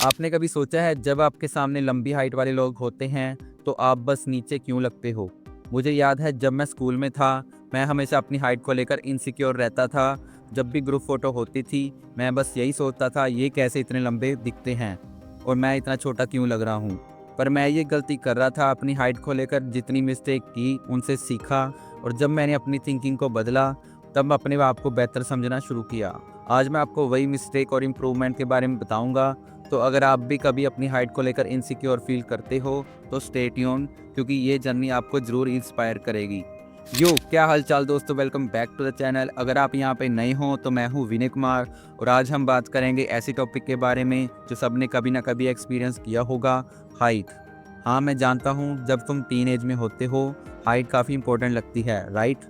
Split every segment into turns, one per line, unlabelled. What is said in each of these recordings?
आपने कभी सोचा है जब आपके सामने लंबी हाइट वाले लोग होते हैं तो आप बस नीचे क्यों लगते हो? मुझे याद है जब मैं स्कूल में था, मैं हमेशा अपनी हाइट को लेकर इनसिक्योर रहता था। जब भी ग्रुप फोटो होती थी, मैं बस यही सोचता था ये कैसे इतने लंबे दिखते हैं और मैं इतना छोटा क्यों लग रहा हूँ। पर मैं ये गलती कर रहा था, अपनी हाइट को लेकर जितनी मिस्टेक की उनसे सीखा और जब मैंने अपनी थिंकिंग को बदला तब अपने आप को बेहतर समझना शुरू किया। आज मैं आपको वही मिस्टेक और इम्प्रूवमेंट के बारे में बताऊंगा। तो अगर आप भी कभी अपनी हाइट को लेकर इनसिक्योर फील करते हो तो स्टे ट्यून, क्योंकि ये जर्नी आपको ज़रूर इंस्पायर करेगी। यो क्या हाल चाल दोस्तों, welcome back to the channel. अगर आप यहाँ पे नए हो तो मैं हूँ विनय कुमार और आज हम बात करेंगे ऐसी टॉपिक के बारे में जो सबने कभी ना कभी एक्सपीरियंस किया होगा, हाइट। हाँ मैं जानता हूँ जब तुम टीन एज में होते हो हाइट काफ़ी इंपॉर्टेंट लगती है, राइट।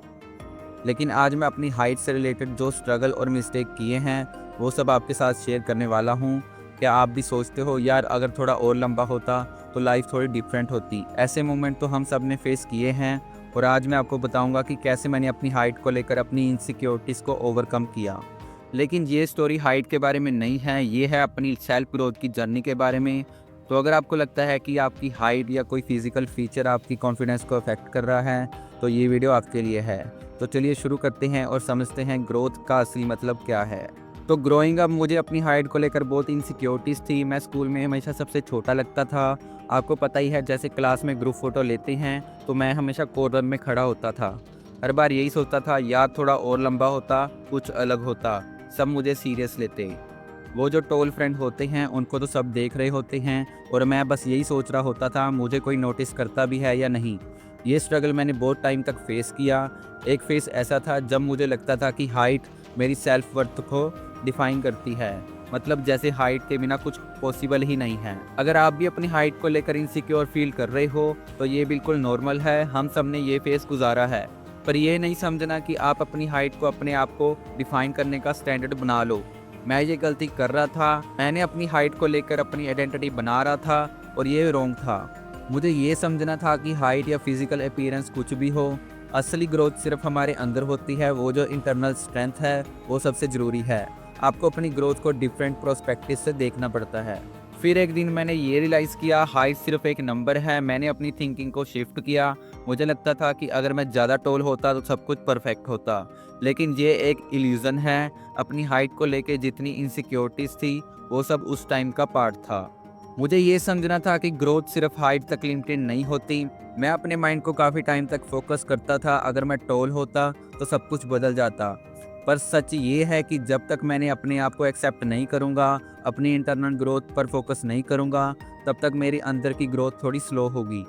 लेकिन आज मैं अपनी हाइट से रिलेटेड जो स्ट्रगल और मिस्टेक किए हैं वो सब आपके साथ शेयर करने वाला हूँ। क्या आप भी सोचते हो यार अगर थोड़ा और लंबा होता तो लाइफ थोड़ी डिफरेंट होती? ऐसे मोमेंट तो हम सब ने फेस किए हैं और आज मैं आपको बताऊंगा कि कैसे मैंने अपनी हाइट को लेकर अपनी इनसिक्योरिटीज़ को ओवरकम किया। लेकिन ये स्टोरी हाइट के बारे में नहीं है, ये है अपनी सेल्फ ग्रोथ की जर्नी के बारे में। तो अगर आपको लगता है कि आपकी हाइट या कोई फिजिकल फीचर आपकी कॉन्फिडेंस को अफेक्ट कर रहा है तो ये वीडियो आपके लिए है। तो चलिए शुरू करते हैं और समझते हैं ग्रोथ का असली मतलब क्या है। तो ग्रोइंग अप मुझे अपनी हाइट को लेकर बहुत इनसिक्योरिटीज़ थी। मैं स्कूल में हमेशा सबसे छोटा लगता था। आपको पता ही है जैसे क्लास में ग्रुप फोटो लेते हैं तो मैं हमेशा कॉर्नर में खड़ा होता था। हर बार यही सोचता था यार थोड़ा और लंबा होता, कुछ अलग होता, सब मुझे सीरियस लेते। वो जो टोल फ्रेंड होते हैं उनको तो सब देख रहे होते हैं और मैं बस यही सोच रहा होता था मुझे कोई नोटिस करता भी है या नहीं। ये स्ट्रगल मैंने बहुत टाइम तक फेस किया। एक फेस ऐसा था जब मुझे लगता था कि हाइट मेरी सेल्फ वर्थ को डिफाइन करती है, मतलब जैसे हाइट के बिना कुछ पॉसिबल ही नहीं है। अगर आप भी अपनी हाइट को लेकर इनसिक्योर फील कर रहे हो तो ये बिल्कुल नॉर्मल है, हम सब ने ये फेस गुजारा है। पर ये नहीं समझना कि आप अपनी हाइट को अपने आप को डिफाइन करने का स्टैंडर्ड बना लो। मैं ये गलती कर रहा था, मैंने अपनी हाइट को लेकर अपनी आइडेंटिटी बना रहा था और ये रॉन्ग था। मुझे ये समझना था कि हाइट या फिजिकल अपीयरेंस कुछ भी हो, असली ग्रोथ सिर्फ हमारे अंदर होती है। वो जो इंटरनल स्ट्रेंथ है वो सबसे ज़रूरी है। आपको अपनी ग्रोथ को डिफरेंट प्रोस्पेक्टिव से देखना पड़ता है। फिर एक दिन मैंने ये रियलाइज़ किया हाइट सिर्फ एक नंबर है। मैंने अपनी थिंकिंग को शिफ्ट किया। मुझे लगता था कि अगर मैं ज़्यादा टॉल होता तो सब कुछ परफेक्ट होता, लेकिन ये एक इल्यूज़न है। अपनी हाइट को लेके जितनी इनसिक्योरिटीज़ थी वो सब उस टाइम का पार्ट था। मुझे ये समझना था कि ग्रोथ सिर्फ हाइट तक लिमिटेड नहीं होती। मैं अपने माइंड को काफ़ी टाइम तक फोकस करता था अगर मैं टॉल होता तो सब कुछ बदल जाता। पर सच ये है कि जब तक मैंने अपने आप को एक्सेप्ट नहीं करूँगा, अपनी इंटरनल ग्रोथ पर फोकस नहीं करूँगा, तब तक मेरी अंदर की ग्रोथ थोड़ी स्लो होगी।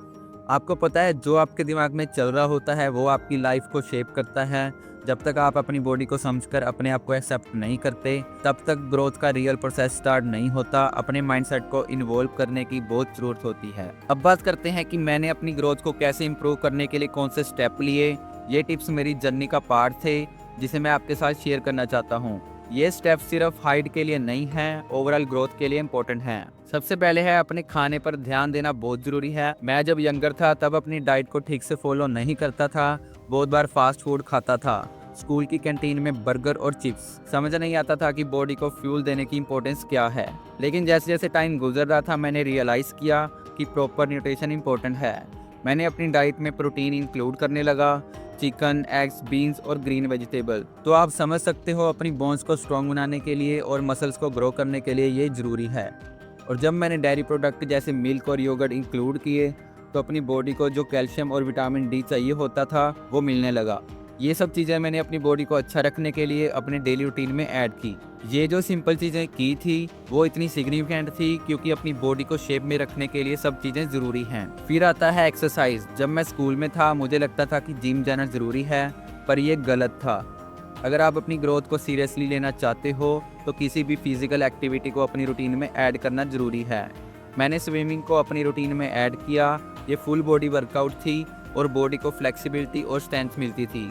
आपको पता है जो आपके दिमाग में चल रहा होता है वो आपकी लाइफ को शेप करता है। जब तक आप अपनी बॉडी को समझकर अपने आप को एक्सेप्ट नहीं करते तब तक ग्रोथ का रियल प्रोसेस स्टार्ट नहीं होता। अपने माइंडसेट को इन्वॉल्व करने की बहुत ज़रूरत होती है। अब बात करते हैं कि मैंने अपनी ग्रोथ को कैसे इंप्रूव करने के लिए कौन से स्टेप लिए। ये टिप्स मेरी जर्नी का पार्ट थे जिसे मैं आपके साथ शेयर करना चाहता हूँ। ये स्टेप सिर्फ हाइट के लिए नहीं है, ओवरऑल ग्रोथ के लिए इम्पोर्टेंट हैं। सबसे पहले है अपने खाने पर ध्यान देना बहुत ज़रूरी है। मैं जब यंगर था तब अपनी डाइट को ठीक से फॉलो नहीं करता था, बहुत बार फास्ट फूड खाता था। स्कूल की कैंटीन में बर्गर और चिप्स, समझ नहीं आता था कि बॉडी को फ्यूल देने की इंपॉर्टेंस क्या है। लेकिन जैसे जैसे टाइम गुजर रहा था मैंने रियलाइज़ किया कि प्रॉपर न्यूट्रिशन इंपॉर्टेंट है। मैंने अपनी डाइट में प्रोटीन इंक्लूड करने लगा, चिकन, एग्स, बीन्स और ग्रीन वेजिटेबल। तो आप समझ सकते हो अपनी बोन्स को स्ट्रॉन्ग बनाने के लिए और मसल्स को ग्रो करने के लिए ये ज़रूरी है। और जब मैंने डेयरी प्रोडक्ट जैसे मिल्क और योगर्ट इंक्लूड किए तो अपनी बॉडी को जो कैल्शियम और विटामिन डी चाहिए होता था वो मिलने लगा। ये सब चीज़ें मैंने अपनी बॉडी को अच्छा रखने के लिए अपने डेली रूटीन में ऐड की। ये जो सिंपल चीज़ें की थी वो इतनी सिग्निफिकेंट थी क्योंकि अपनी बॉडी को शेप में रखने के लिए सब चीज़ें ज़रूरी हैं। फिर आता है एक्सरसाइज। जब मैं स्कूल में था मुझे लगता था कि जिम जाना ज़रूरी है, पर यह गलत था। अगर आप अपनी ग्रोथ को सीरियसली लेना चाहते हो तो किसी भी फिजिकल एक्टिविटी को अपनी रूटीन में ऐड करना ज़रूरी है। मैंने स्विमिंग को अपनी रूटीन में ऐड किया। ये फुल बॉडी वर्कआउट थी और बॉडी को फ्लेक्सिबिलिटी और स्ट्रेंथ मिलती थी।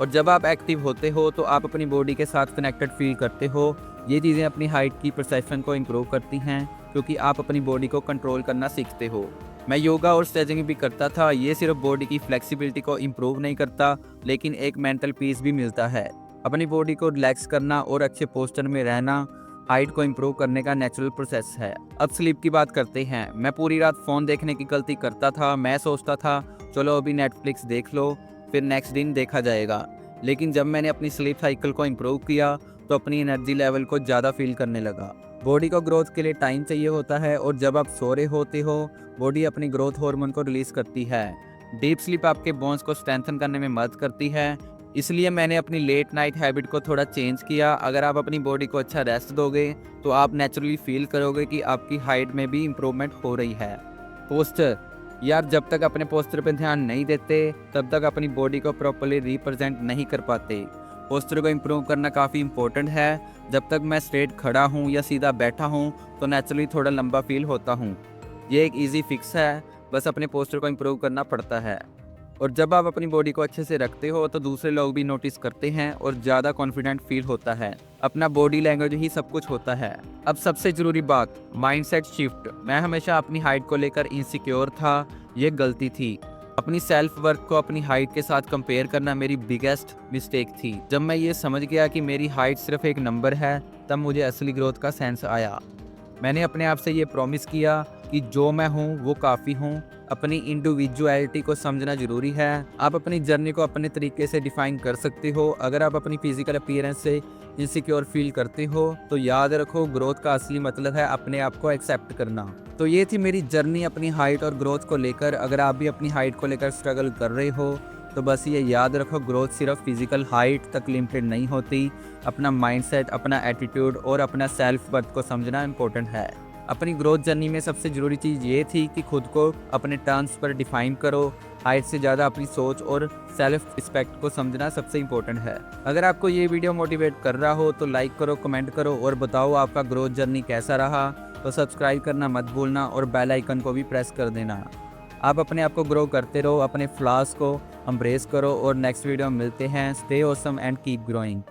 और जब आप एक्टिव होते हो तो आप अपनी बॉडी के साथ कनेक्टेड फील करते हो। ये चीज़ें अपनी हाइट की परसेप्शन को इम्प्रूव करती हैं क्योंकि आप अपनी बॉडी को कंट्रोल करना सीखते हो। मैं योगा और स्ट्रेचिंग भी करता था। ये सिर्फ बॉडी की फ्लेक्सिबिलिटी को इम्प्रूव नहीं करता लेकिन एक मेंटल पीस भी मिलता है। अपनी बॉडी को रिलैक्स करना और अच्छे पोस्चर में रहना हाइट को इम्प्रूव करने का नेचुरल प्रोसेस है। अब स्लीप की बात करते हैं। मैं पूरी रात फ़ोन देखने की गलती करता था। मैं सोचता था चलो अभी नेटफ्लिक्स देख लो, फिर नेक्स्ट दिन देखा जाएगा। लेकिन जब मैंने अपनी स्लीप साइकिल को इम्प्रूव किया तो अपनी एनर्जी लेवल को ज़्यादा फील करने लगा। बॉडी को ग्रोथ के लिए टाइम चाहिए होता है और जब आप सो रहे होते हो बॉडी अपनी ग्रोथ हार्मोन को रिलीज़ करती है। डीप स्लीप आपके बोन्स को स्ट्रेंथन करने में मदद करती है। इसलिए मैंने अपनी लेट नाइट हैबिट को थोड़ा चेंज किया। अगर आप अपनी बॉडी को अच्छा रेस्ट दोगे तो आप नेचुरली फील करोगे कि आपकी हाइट में भी इम्प्रूवमेंट हो रही है। पोस्चर यार, जब तक अपने पोस्चर पर ध्यान नहीं देते तब तक अपनी बॉडी को प्रॉपरली रिप्रेजेंट नहीं कर पाते। पोस्चर को इम्प्रूव करना काफ़ी इंपॉर्टेंट है। जब तक मैं स्ट्रेट खड़ा हूँ या सीधा बैठा हूँ तो नेचुरली थोड़ा लंबा फील होता हूँ। ये एक इजी फिक्स है, बस अपने पोस्चर को इम्प्रूव करना पड़ता है। और जब आप अपनी बॉडी को अच्छे से रखते हो तो दूसरे लोग भी नोटिस करते हैं और ज़्यादा कॉन्फिडेंट फील होता है। अपना बॉडी लैंग्वेज ही सब कुछ होता है। अब सबसे ज़रूरी बात, माइंडसेट शिफ्ट। मैं हमेशा अपनी हाइट को लेकर इनसिक्योर था, ये गलती थी। अपनी सेल्फ वर्थ को अपनी हाइट के साथ कंपेयर करना मेरी बिगेस्ट मिस्टेक थी। जब मैं ये समझ गया कि मेरी हाइट सिर्फ एक नंबर है तब मुझे असली ग्रोथ का सेंस आया। मैंने अपने आप से ये प्रॉमिस किया कि जो मैं हूँ वो काफ़ी हूँ। अपनी इंडिविजुअलिटी को समझना ज़रूरी है। आप अपनी जर्नी को अपने तरीके से डिफाइन कर सकते हो। अगर आप अपनी फिजिकल अपीयरेंस से इनसिक्योर फील करते हो तो याद रखो ग्रोथ का असली मतलब है अपने आप को एक्सेप्ट करना। तो ये थी मेरी जर्नी अपनी हाइट और ग्रोथ को लेकर। अगर आप भी अपनी हाइट को लेकर स्ट्रगल कर रहे हो तो बस ये याद रखो ग्रोथ सिर्फ फिजिकल हाइट तक लिमिटेड नहीं होती। अपना माइंडसेट, अपना एटीट्यूड और अपना सेल्फ वर्थ को समझना इम्पोर्टेंट है। अपनी ग्रोथ जर्नी में सबसे ज़रूरी चीज़ ये थी कि खुद को अपने टर्म्स पर डिफाइन करो। हाइट से ज़्यादा अपनी सोच और सेल्फ रिस्पेक्ट को समझना सबसे इम्पोर्टेंट है। अगर आपको ये वीडियो मोटिवेट कर रहा हो तो लाइक करो, कमेंट करो और बताओ आपका ग्रोथ जर्नी कैसा रहा। तो सब्सक्राइब करना मत भूलना और बेल आइकन को भी प्रेस कर देना। आप अपने आप को ग्रो करते रहो, अपने फ्लॉज को एम्ब्रेस करो और नेक्स्ट वीडियो में मिलते हैं। Stay awesome and keep growing.